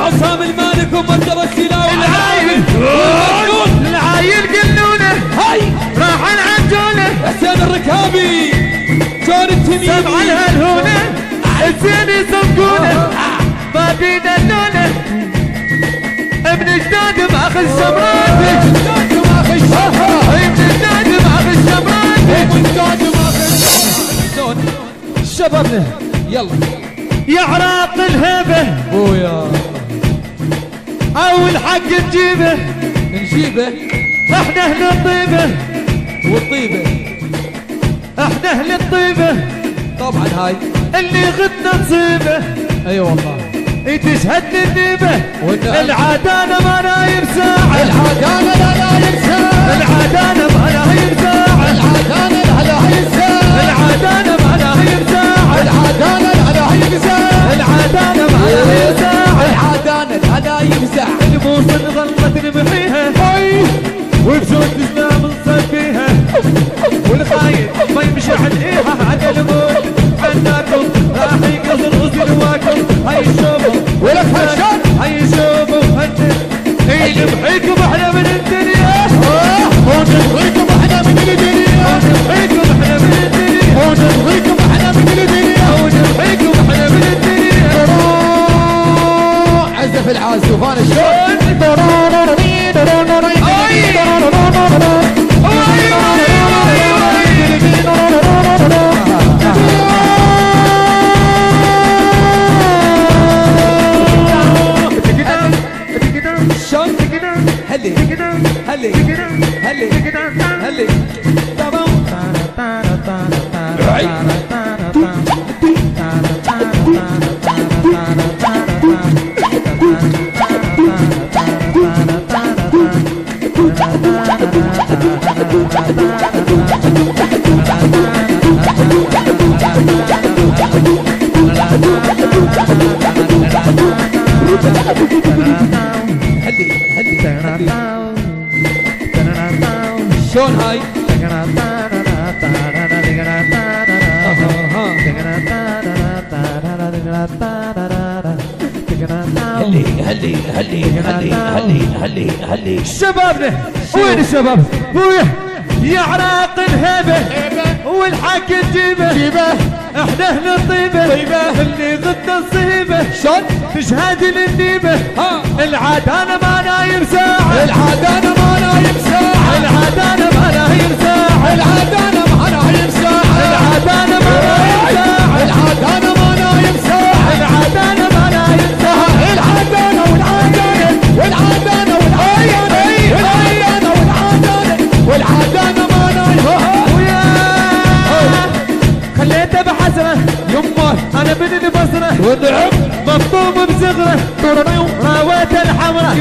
وعصام المالك ومرتضى السلاوي العايل قلونه هاي راح العجونه حسين الركابي جون التميمي سمع الهلهونه الزين يسبقونه ما بيدلونه ابن جداد ماخذ شمرات ابن جداد ماخذ شلون شبابنا يلا يا عراق الهيبه بويا اول حق نجيبه نجيبه احنا اهل الطيبه والطيبه احنا اهل الطيبه طبعا هاي اللي غدنا نصيبه اي والله تشهد النيبه والنعم. العدانه ما نايم ساعه العدانه لا نايم ساعه العدانه ما نايم ساعه العدانه لا نايم ساعه العدانه ما نايم ساعه العدانه لا نايم ساعه العدانه ما نايم ساعه العدانه لا نايم ساعه الموصل ظلت نمحيها وبزود الاسلام نصفيها والخاين ما يمشي عليها على الموت عندكم راح يقصر غسلواكم هاي شوفوا ولك هالشان هاي شوفوا نمحيكم احنا من الدنيا ونبغيكم احنا من الدنيا ونمحيكم احنا من الدنيا ونبغيكم احنا من الدنيا ونمحيكم احنا من الدنيا عزف العازف انا شلون هلي هلي هلي هلي شلون هاي هلي شبابنا وين الشباب يا عراق الهيبه والحق نجيبه احنا اهل الطيبه اللي ضد الصيبه شلون تشهد للنيبه العدانه ما نايم ساعه العدانه ما نايم ساعه العدانه ما نايم ساعه العدانه ما نايم ساعه العدانه ما نايم ساعه العدانه ما نايم ساعه العدانه ما نايم ساعه العدانه والعدانه والعدانه والعدانه والعدانه ما نايم ويا خليته بحسره يمه انا بن البصره والنعم مفطوم بصغره راويت الحمره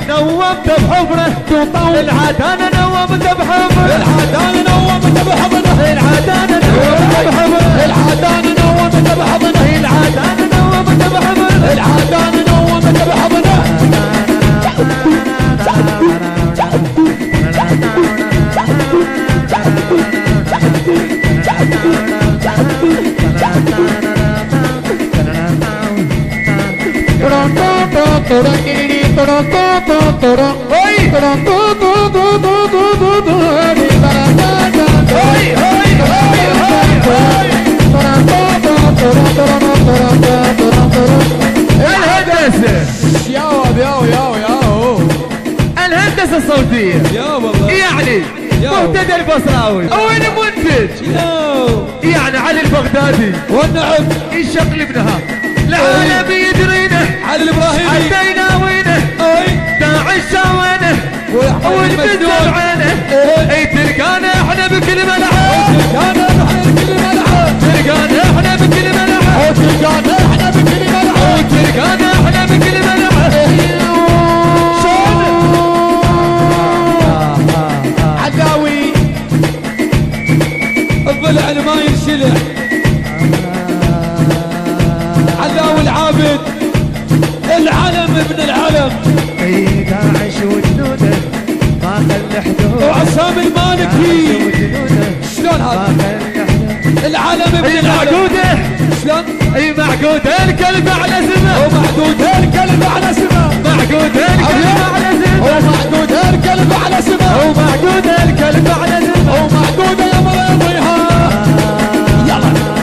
نومت بحفره العدانه نومت بحفره العدانه نومت بحضنه العدانه نومت بحفره العدانه نومت بحضنه العدانه نومت بحفره العدانه نومت بحضنه الهندسه ياو الهندسه الصوتيه يا والله يعني مهتدى البصراوي وين المنتج يعني علي البغدادي والنعم يشقلبنها العالم يدرينا علي الابراهيمي حتى يناوينا داعش شاوينا والبدو بعينه اي تلقانا احنا بكل ملعب تلقانا احنا بكل ملعب تلقانا احنا بكل ملعب تلقانا احنا بكل ملعب تلقانا احنا بكل ملعب عداوي الضلع ما ينشلع عداوي العابد العلم ابن العلم اي داعش وجنوده ما خلى حدود وعصام المالكي شلون هذا العلم ابن العلم العقوده شلون؟ اي معقود الكلب على سمه ومعدود الكلب على سمه معقود الكلب على سمه ومعدود الكلب على سمه ومعقود الكلب على سمه ومعدود يا مريضيها يلا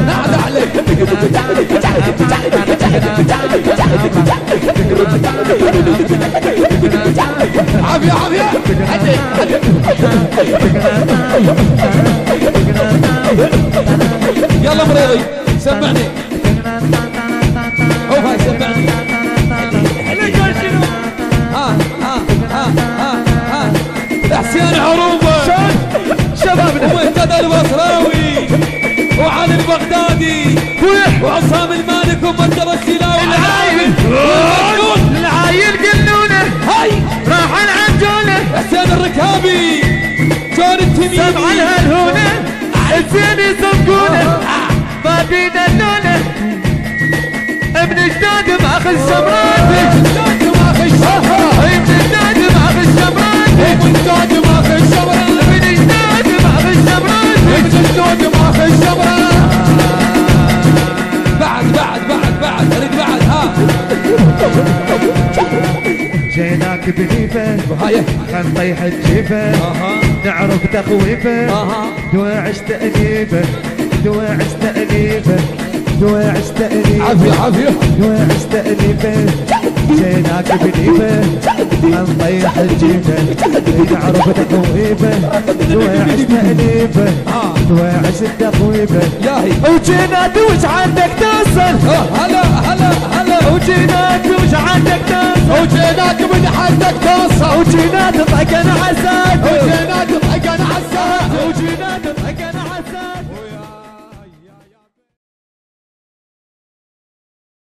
نعد عليك عافية عافية يلا مريضي سمعني هاي سمعني حسين عروبة شبابنا ومهتدى البصراوي وعلي البغدادي وعصام المالك ومنجر السلاوي العايل قلونه هاي راح العنجونه حسين الركابي جون التميمي سمع الهلهونه الزين يسبقونه ما بينا اللونه ابن جداد ماخذ الشمرات ابن جداد ماخذ الشمرات ابن جداد ماخذ الشمرات ابن جداد ماخذ الشمرات ابن جداد ماخذ الشمرات ابن جداد ماخذ الشمرات بعد اريد بعد ها جيناك بنيفه هاي حنطيح الجيفه نعرف تخويفه دواعش تأليفه دواعش تأليفه دواعش تأليفه عافية دواعش تأليفه جيناك بنيفه حنطيح الجيفه نعرف تخويفه دواعش تأليفه دواعش التخويفه ياهي وجينات وش عندك توصل هلا وجينات وش عندك توصل وجيناك من حدك توصل وجينات طقن عسى